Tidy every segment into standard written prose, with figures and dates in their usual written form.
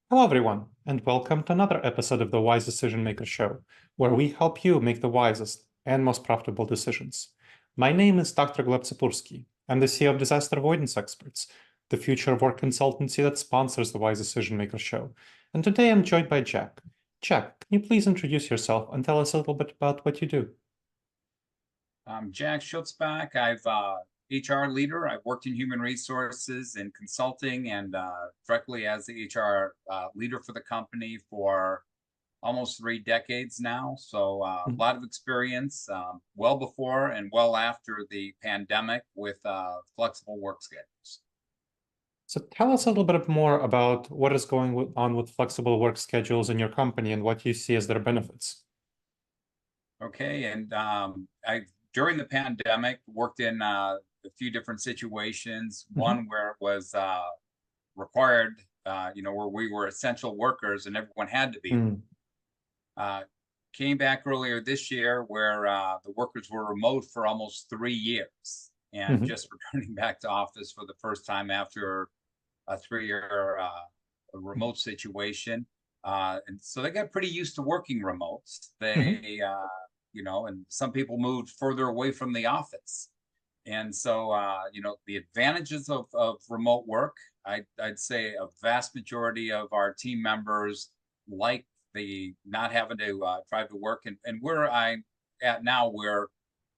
Hello, everyone, and welcome to another episode of the Wise Decision Maker Show, where we help you make the wisest and most profitable decisions. My name is Dr. Gleb Tsipursky. I'm the CEO of Disaster Avoidance Experts, the future of work consultancy that sponsors the Wise Decision Maker Show. And today I'm joined by Jack. Jack, can you please introduce yourself and tell us a little bit about what you do? I'm Jack Schutzbach. I've HR leader. I've worked in human resources and consulting and directly as the HR leader for the company for almost 3 decades now. So a Mhm. lot of experience, well before and well after the pandemic with flexible work schedules. So tell us a little bit more about what is going on with flexible work schedules in your company and what you see as their benefits. Okay, and I during the pandemic worked in a few different situations. Mhm. One where it was required, where we were essential workers and everyone had to be. Mm. Uh, Came back earlier this year where the workers were remote for almost 3 years and Mhm. just returning back to office for the first time after a 3 year remote situation. And so they got pretty used to working remotes. Mhm. And some people moved further away from the office. And so, the advantages of remote work, I'd say a vast majority of our team members like the not having to drive to work. And where I'm at now, we're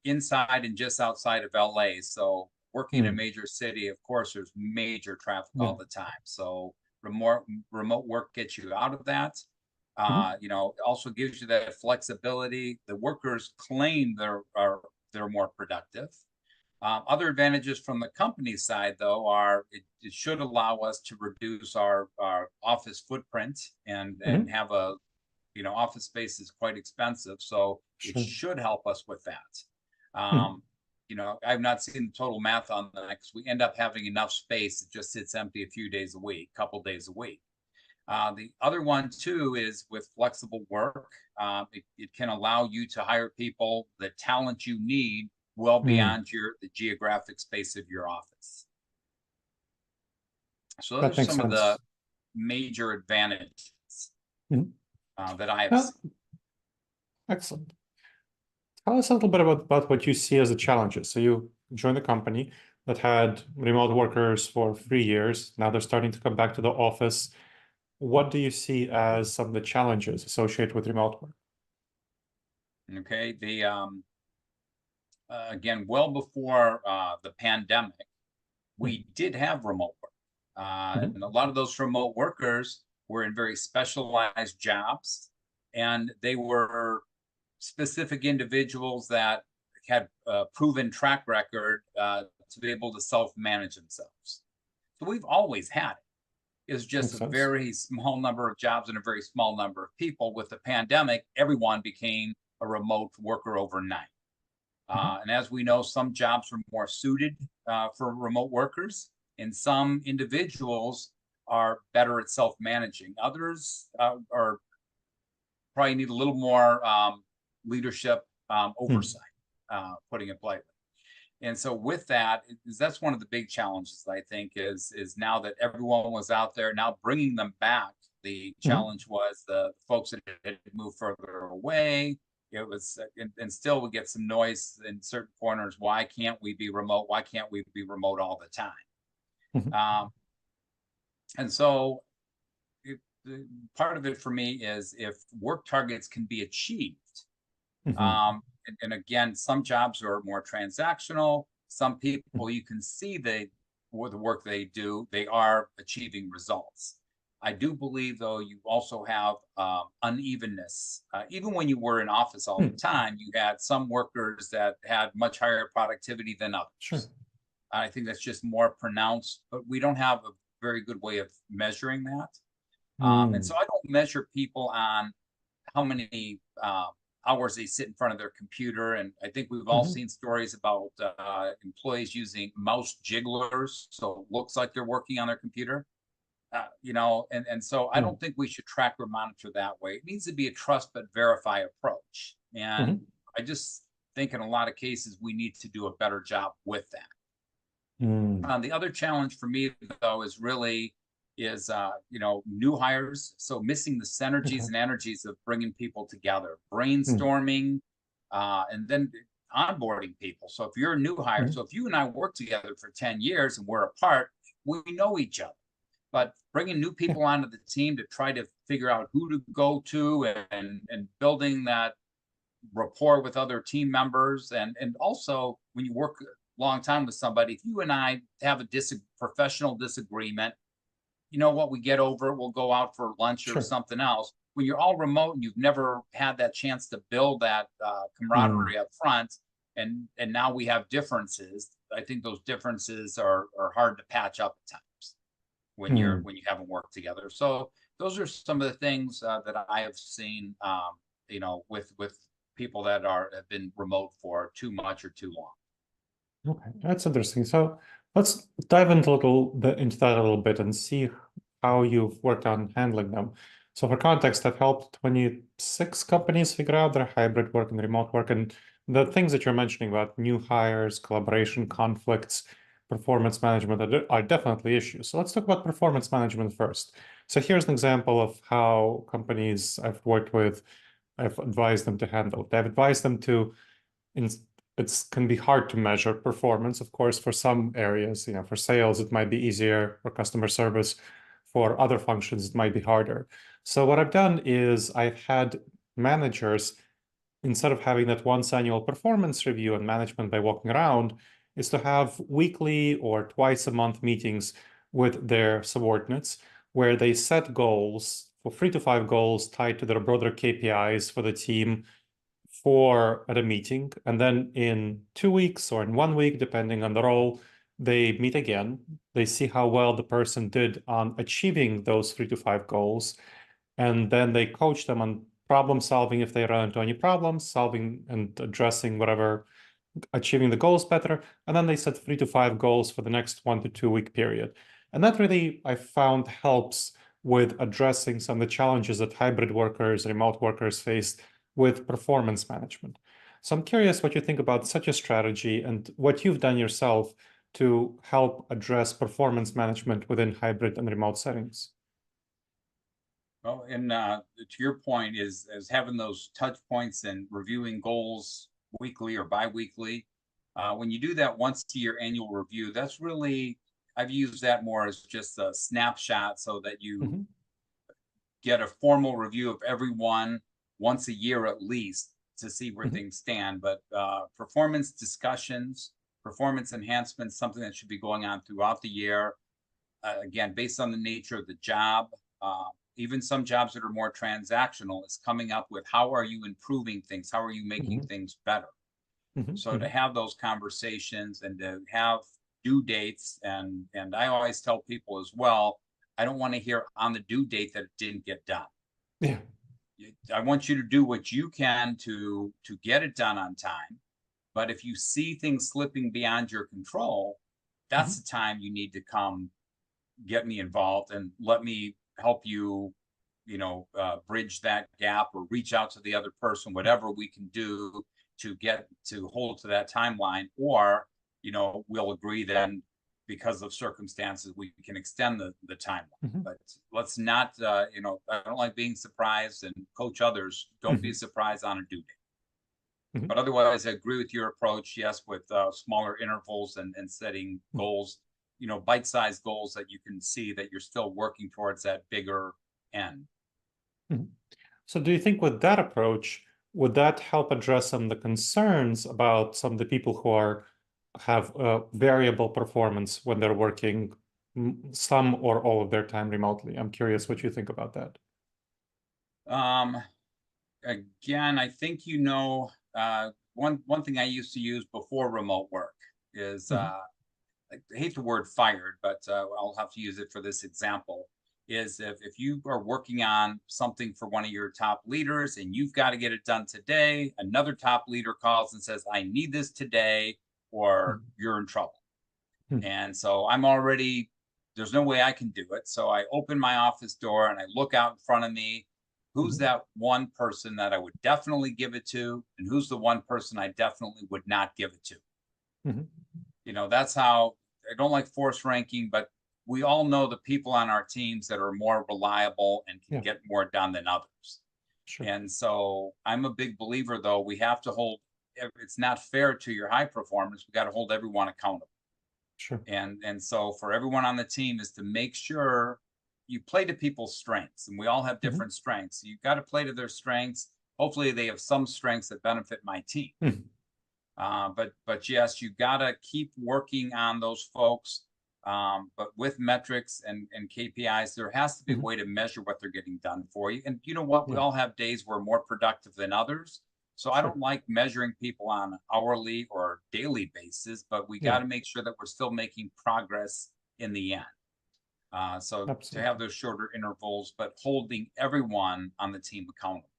inside and just outside of LA. So working in a Mm. major city, of course, there's major traffic Yeah. all the time. So remote work gets you out of that. Mhm. It also gives you that flexibility. The workers claim they're more productive. Other advantages from the company side, though, are it should allow us to reduce our office footprint and Mhm. have office space is quite expensive, so it Sure. should help us with that. Mhm. I've not seen the total math on that because we end up having enough space. It just sits empty a few days a week, couple days a week. The other one too is with flexible work. It can allow you to hire people, the talent you need, well Mm. beyond the geographic space of your office. So That those are makes some of the sense. major advantages Mhm. that I have Well, seen. excellent. Tell us a little bit about what you see as the challenges. So you joined a company that had remote workers for 3 years. Now they're starting to come back to the office. What do you see as some of the challenges associated with remote work? Okay, the again, well before the pandemic, Mhm. we did have remote work, Mhm. and a lot of those remote workers were in very specialized jobs, and they were specific individuals that had a proven track record to be able to self-manage themselves. So we've always had it. It's just Makes a sense. very small number of jobs and a very small number of people. With the pandemic, everyone became a remote worker overnight. Mhm. And as we know, some jobs are more suited for remote workers, and some individuals are better at self managing. Others are probably need a little more leadership Mhm. oversight, putting it politely. And so with that, that's one of the big challenges I think is now that everyone was out there, now bringing them back. The Mhm. challenge was the folks that had moved further away. It was, and still we get some noise in certain corners. Why can't we be remote? Why can't we be remote all the time? Mhm. And so it, part of it for me is if work targets can be achieved. Mhm. And again, some jobs are more transactional. Some Mhm. people you can see with the work they do, they are achieving results. I do believe, though, you also have unevenness. Even when you were in office all the Mhm. time, you had some workers that had much higher productivity than Sure. others. I think that's just more pronounced, but we don't have a very good way of measuring that. And so Mm. I don't measure people on how many hours they sit in front of their computer. And I think we've all Mhm. seen stories about employees using mouse jigglers, so it looks like they're working on their computer. And so I Mm. don't think we should track or monitor that way. It needs to be a trust but verify approach. And Mhm. I just think in a lot of cases we need to do a better job with that. Mm. The other challenge for me, though, is really is new hires. So missing the synergies Okay. and energies of bringing people together, Mm, brainstorming, and then onboarding people. So if you're a new hire, mm, so if you and I work together for 10 years and we're apart, we know each other. But bringing new yeah, people onto the team to try to figure out who to go to, and building that rapport with other team members, and also when you work a long time with somebody, if you and I have a professional disagreement, you know what, we get over it, we'll go out for lunch or sure. something else. When you're all remote and you've never had that chance to build that Mm, camaraderie up front, and now we have differences, I think those differences are hard to patch up at times mm. when you haven't worked together. So those are some of the things that I have seen, with people that have been remote for too much or too long. Okay, that's interesting. So let's dive into into that a little bit and see how you've worked on handling them. So for context, I've helped 26 companies figure out their hybrid work and remote work, and the things that you're mentioning about new hires, collaboration, conflicts, performance management are definitely issues. So let's talk about performance management first. So here's an example of how companies I've worked with, I've advised them to handle it. I've advised them to in, it can be hard to measure performance, of course, for some areas. For sales, it might be easier, for customer service. For other functions, it might be harder. So what I've done is I've had managers, instead of having that once annual performance review and management by walking around, is to have weekly or twice a month meetings with their subordinates where they set goals for 3 to 5 goals tied to their broader KPIs for the team at a meeting, and then in 2 weeks or in 1 week, depending on the role, they meet again. They see how well the person did on achieving those 3 to 5 goals, and then they coach them on problem solving if they run into any problems, solving and addressing whatever, achieving the goals better, and then they set 3 to 5 goals for the next 1 to 2 week period. And that really, I found, helps with addressing some of the challenges that hybrid workers, remote workers face with performance management. So I'm curious what you think about such a strategy and what you've done yourself to help address performance management within hybrid and remote settings. Well, and to your point is having those touch points and reviewing goals weekly or biweekly. When you do that once a year annual review, that's really, I've used that more as just a snapshot so that you Mhm, get a formal review of everyone once a year at least to see where mhm, things stand. But performance discussions, performance enhancements, something that should be going on throughout the year. Again, based on the nature of the job, uh, even some jobs that are more transactional, is coming up with how are you improving things? How are you making mhm, things better? mhm, So to mhm, have those conversations and to have due dates, and I always tell people as well, I don't want to hear on the due date that it didn't get done. yeah. I want you to do what you can to get it done on time. But if you see things slipping beyond your control, that's Mhm, the time you need to come get me involved and let me help you, bridge that gap or reach out to the other person, whatever we can do to get to hold to that timeline. Or, we'll agree then, because of circumstances, we can extend the timeline. mhm, But let's not, I don't like being surprised, and coach others. Don't be mhm, surprised on a due date. mhm, But otherwise, I agree with your approach. Yes, with smaller intervals and setting mhm, goals, bite-sized goals that you can see that you're still working towards that bigger end. mhm. So do you think with that approach, would that help address some of the concerns about some of the people who have variable performance when they're working some or all of their time remotely? I'm curious what you think about that. Um, Again, I think one thing I used to use before remote work is Mhm, I hate the word fired, but I'll have to use it for this example. Is if you are working on something for one of your top leaders and you've got to get it done today, another top leader calls and says, I need this today, or mhm, you're in trouble. mhm, And so there's no way I can do it. So I open my office door and I look out in front of me. Who's mhm, that one person that I would definitely give it to? And who's the one person I definitely would not give it to? mhm, That's how I don't like force ranking, but we all know the people on our teams that are more reliable and can Yeah, get more done than others. sure, And so I'm a big believer, though, we have to hold, it's not fair to your high performers. We got to hold everyone accountable. sure. And so for everyone on the team is to make sure you play to people's strengths, and we all have Mhm. different strengths. You've got to play to their strengths. Hopefully they have some strengths that benefit my team. Mhm. But yes, you got to keep working on those folks. But with metrics and KPIs, there has to be a Mhm. way to measure what they're getting done for you. And you know what? We Yeah, all have days we're more productive than others. So I don't sure. like measuring people on an hourly or daily basis, but we got Yeah, to make sure that we're still making progress in the end. So to have absolutely. those shorter intervals, but holding everyone on the team accountable.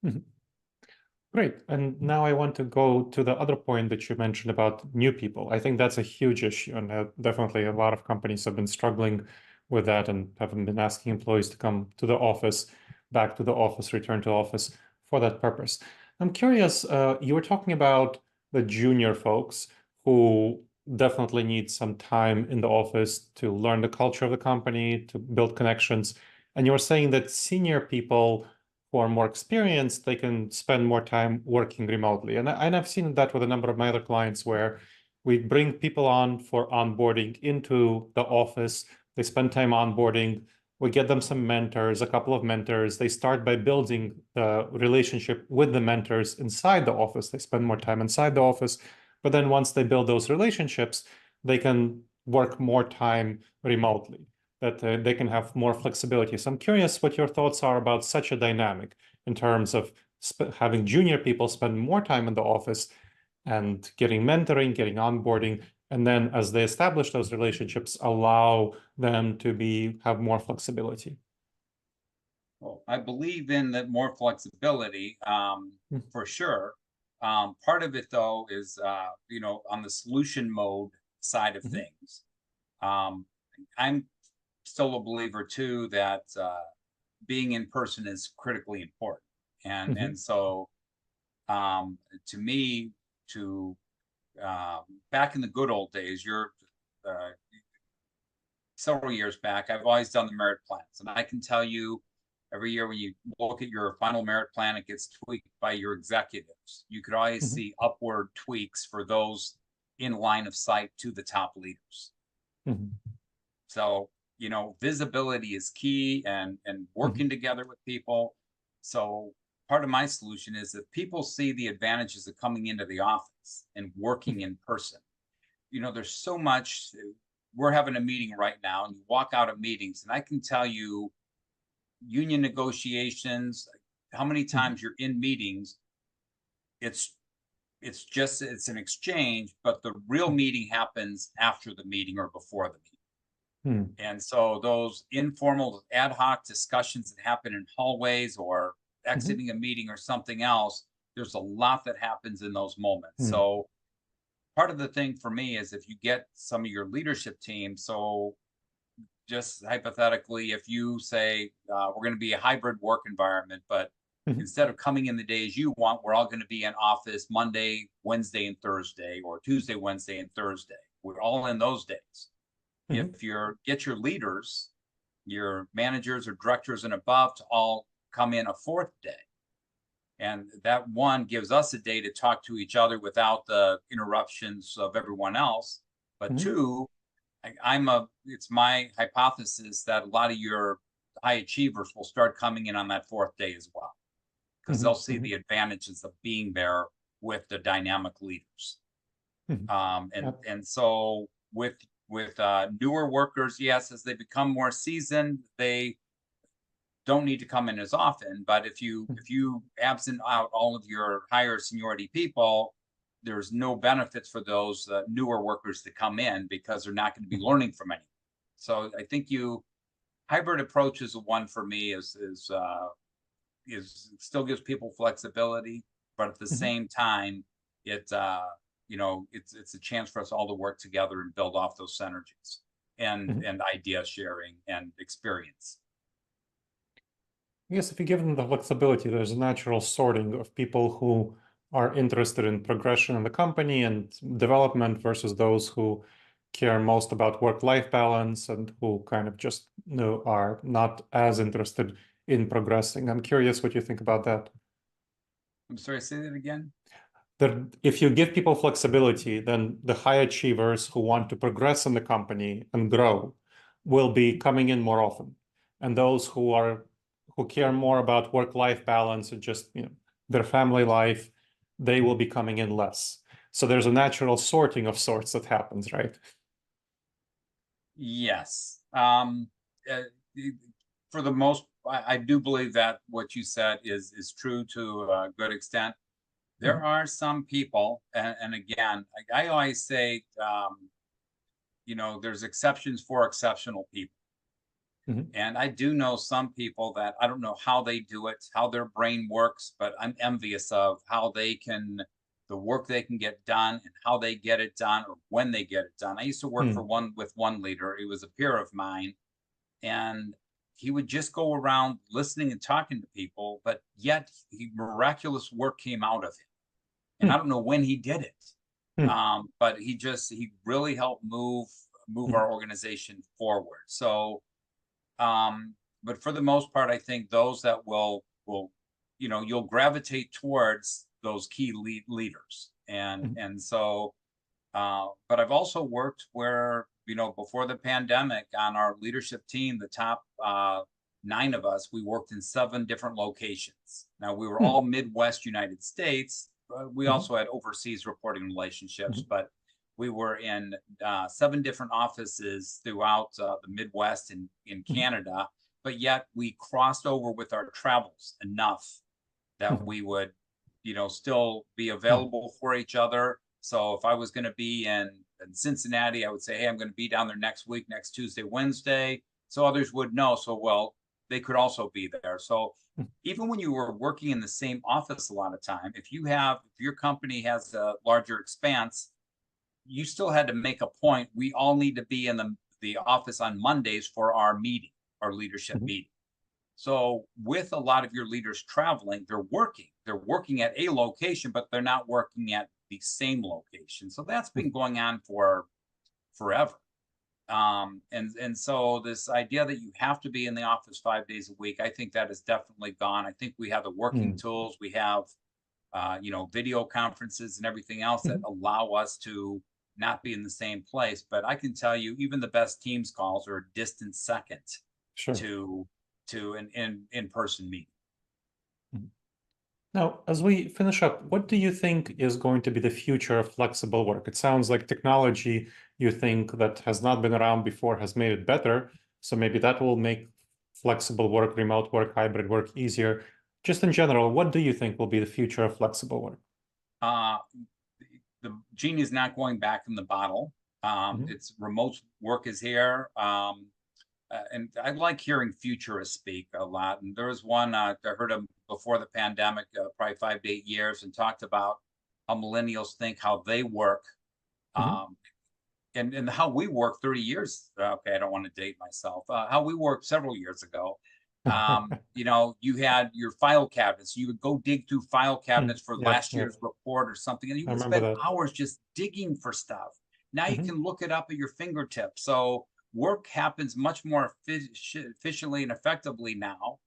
Mhm. Great. And now I want to go to the other point that you mentioned about new people. I think that's a huge issue, and definitely a lot of companies have been struggling with that and haven't been asking employees to come to the office, back to the office, return to office for that purpose. I'm curious, you were talking about the junior folks who definitely need some time in the office to learn the culture of the company, to build connections. And you were saying that senior people who are more experienced, they can spend more time working remotely. And I've seen that with a number of my other clients where we bring people on for onboarding into the office. They spend time onboarding. We get them some mentors, a couple of mentors. They start by building the relationship with the mentors inside the office. They spend more time inside the office. But then once they build those relationships, they can work more time remotely, that they can have more flexibility. So I'm curious what your thoughts are about such a dynamic in terms of having junior people spend more time in the office and getting mentoring, getting onboarding, and then as they establish those relationships, allow them to have more flexibility. Well, I believe in that more flexibility, Mm. for sure. Part of it, though, is on the solution mode side of Mhm. things. Um, I'm still a believer too that being in person is critically important, and Mhm. so to me, to back in the good old days, you're uh, several years back, I've always done the merit plans. And I can tell you every year when you look at your final merit plan, it gets tweaked by your executives. You could always Mhm. see upward tweaks for those in line of sight to the top leaders. Mhm. So, visibility is key and Mhm. working together with people. So part of my solution is that people see the advantages of coming into the office and working Mhm. in person. There's so much. We're having a meeting right now, and you walk out of meetings, and I can tell you, union negotiations, how many Mhm. times you're in meetings, it's it's an exchange, but the real meeting happens after the meeting or before the meeting. Mhm. And so those informal ad hoc discussions that happen in hallways or Mhm. exiting a meeting or something else, there's a lot that happens in those moments. Mhm. So part of the thing for me is if you get some of your leadership team, so just hypothetically, if you say we're going to be a hybrid work environment, but Mhm. instead of coming in the days you want, we're all going to be in office Monday, Wednesday, and Thursday, or Tuesday, Wednesday, and Thursday. We're all in those days. Mhm. If you get your leaders, your managers or directors and above to all come in a fourth day, and that one gives us a day to talk to each other without the interruptions of everyone else. But Mhm. two, it's my hypothesis that a lot of your high achievers will start coming in on that fourth day as well, because they'll Mhm. see Mhm. the advantages of being there with the dynamic leaders. Mhm. Yep. And so with newer workers, yes, as they become more seasoned, they don't need to come in as often. But if you Mhm. if you absent out all of your higher seniority people, there's no benefits for those newer workers to come in because they're not going to be Mhm. learning from anyone. So I think you hybrid approach is one for me is still gives people flexibility, but at the Mhm. same time, it it's a chance for us all to work together and build off those synergies Mhm. and idea sharing and experience. I guess if you give them the flexibility, there's a natural sorting of people who are interested in progression in the company and development versus those who care most about work-life balance and who kind of just are not as interested in progressing. I'm curious what you think about that. I'm sorry, say that again. That if you give people flexibility, then the high achievers who want to progress in the company and grow will be coming in more often. And those who care more about work-life balance and just their family life, they will be coming in less. So there's a natural sorting of sorts that happens, right? Yes. Uh, for the most, I do believe that what you said is true to a good extent. There Mhm. are some people, and again, I always say, there's exceptions for exceptional people. Mhm. And I do know some people that I don't know how they do it, how their brain works, but I'm envious of how the work they can get done and how they get it done or when they get it done. I used to work Hmm. with one leader. He was a peer of mine, and he would just go around listening and talking to people, but yet miraculous work came out of him. And I Hmm. don't know when he did it. Hmm. But he really helped move Mhm. our organization forward. So but for the most part, I think those that will you'll gravitate towards those key leaders, Mhm. and so but I've also worked where before the pandemic on our leadership team, the top 9 of us, we worked in 7 different locations. Now we were Hmm. all Midwest United States, but we Mhm. also had overseas reporting relationships, Mhm. but we were in 7 different offices throughout the Midwest and in Mhm. Canada, but yet we crossed over with our travels enough that Mhm. we would, still be Hmm. available for each other. So if I was going to be in Cincinnati, I would say, hey, I'm going to be down there next week, next Tuesday, Wednesday. So others would know. So, well, they could also be there. So even when you were working in the same office a lot of time, if your company has a larger expanse, you still had to make a point. We all need to be in the office on Mondays for our meeting, our leadership Mhm. meeting. So with a lot of your leaders traveling, they're working. They're working at a location, but they're not working at the same location. So that's been Mhm. going on for forever. And so this idea that you have to be in the office 5 days a week, I think that is definitely gone. I think we have the working Hmm. tools. We have video conferences and everything else that Mhm. allow us to not be in the same place. But I can tell you, even the best Teams calls are a distant second Sure. to an in-person meeting. Mhm. Now, as we finish up, what do you think is going to be the future of flexible work? It sounds like technology you think that has not been around before has made it better. So maybe that will make flexible work, remote work, hybrid work easier. Just in general, what do you think will be the future of flexible work? Uh, the genie is not going back in the bottle. Mhm. It's remote work is here. And I like hearing futurists speak a lot. And there was one I heard him before the pandemic, probably 5 to 8 years, and talked about how millennials think, how they work, Mhm. um, and how we worked 30 years. Okay, I don't want to date myself. How we worked several years ago. You had your file cabinets. You would go dig through file cabinets for Yep, last yep. year's report or something, and you I would remember spend that. hours just digging for stuff. Now you Mhm. can look it up at your fingertips. So work happens much more efficiently and effectively now.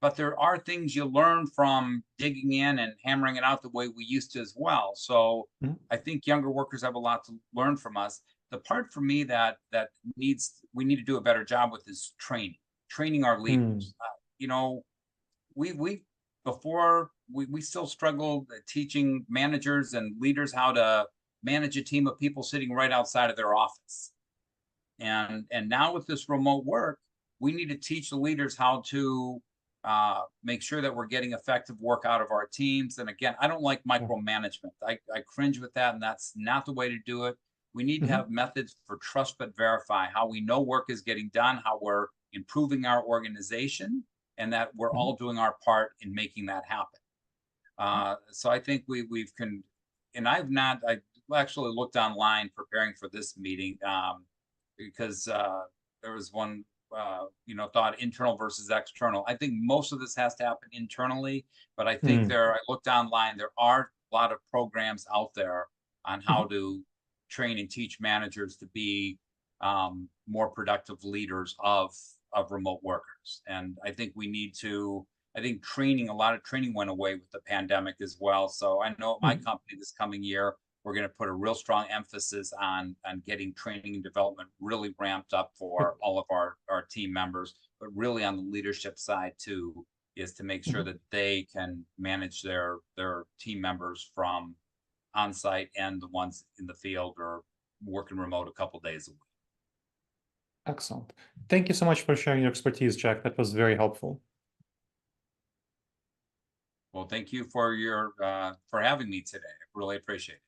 But there are things you learn from digging in and hammering it out the way we used to as well. So Mhm. I think younger workers have a lot to learn from us. The part for me that we need to do a better job with is training our Hmm. leaders. We before we still struggle teaching managers and leaders how to manage a team of people sitting right outside of their office. And now with this remote work, we need to teach the leaders how to make sure that we're getting effective work out of our teams. And again, I don't like Yeah. micromanagement. I cringe with that, and that's not the way to do it. We need to Mhm. have methods for trust but verify, how we know work is getting done, how we're improving our organization, and that we're Mhm. all doing our part in making that happen. So I think and I actually looked online preparing for this meeting, because there was one, thought internal versus external. I think most of this has to happen internally, but I looked online, there are a lot of programs out there on how Mhm. to train and teach managers to be more productive leaders of remote workers. And I think we need to, I think a lot of training went away with the pandemic as well. So I know at my company this coming year, we're going to put a real strong emphasis on getting training and development really ramped up for all of our team members, but really on the leadership side too, is to make sure that they can manage their team members from on-site and the ones in the field or working remote a couple days a week. Excellent. Thank you so much for sharing your expertise, Jack. That was very helpful. Well, thank you for for having me today. I really appreciate it.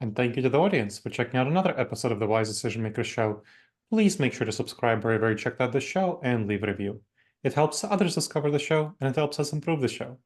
And thank you to the audience for checking out another episode of the Wise Decision Maker Show. Please make sure to subscribe wherever you checked out the show and leave a review. It helps others discover the show, and it helps us improve the show.